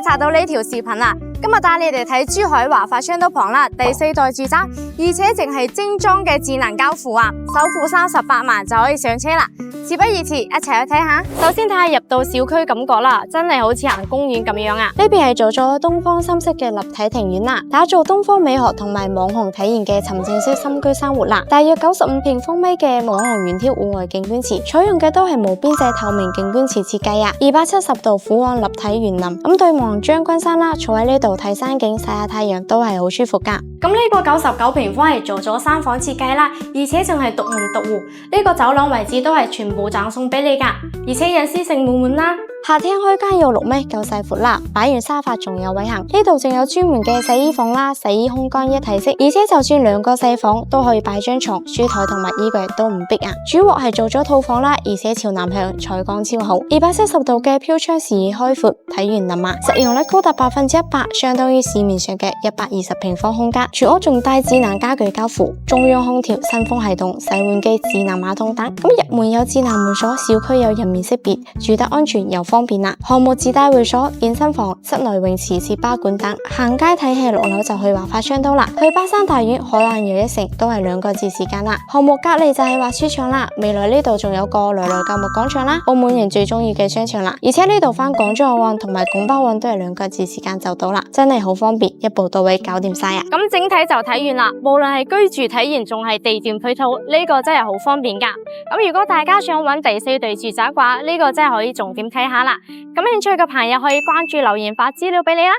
查到呢條視頻啦。今日帶你哋睇珠海華發商都旁啦，第4代住宅，而且淨係精裝嘅智能交付啊，首付38萬就可以上車啦。事不宜遲，一齊去睇下。首先睇下入到小區感覺啦，真係好似行公園咁樣啊！呢邊係做咗東方深色嘅立體庭院啦，打造東方美學同埋網紅體驗嘅沉浸式深居生活啦。大約95平方米嘅網紅遠眺戶外景觀池，採用嘅都係無邊際透明景觀池設計啊，270度俯瞰立體園林，咁對望將軍山啦，坐喺呢度睇山景、曬下太陽都係好舒服噶。咁呢個99平方係做咗3房設計啦，而且仲係獨門獨戶，呢個走廊位置都係全部贈送俾你噶，而且隱私性滿滿啦。夏天開間有6米，夠細闊啦，擺完沙發仲有位行。呢度仲有專門嘅洗衣房啦，洗衣空間一體式，而且就算2個細房都可以擺張床、書台同埋衣櫃都唔逼啊。主臥係做咗套房啦，而且朝南向，採光超好。270度嘅飄窗視野開闊，睇園林啊，實用率高達100%，相當於市面上嘅120平方空間。廚屋仲帶智能家具交付，中央空調、新風系統、洗碗機、智能馬桶等。咁入門有智能門鎖，小區有人面識別，住得安全又方便啦。項目自帶會所、健身房、室內泳池、設巴館等。行街睇戲6樓就去華發商都啦，去巴山大院、海南又一城都係2個字時間啦。項目隔籬就係滑雪場啦，未來呢度仲有個來來購物廣場啦，澳門人最中意嘅商場啦。而且呢度返廣州灣同埋拱北灣都係2個字時間就到啦，真係好方便，一步到位搞掂晒啊！咁整體就睇完啦，無論係居住體驗仲係地段配套，呢個真係好方便噶。咁如果大家想揾第4代住宅嘅話，呢個真係可以重點睇下啦。感興趣嘅朋友可以關注留言發資料俾你啦。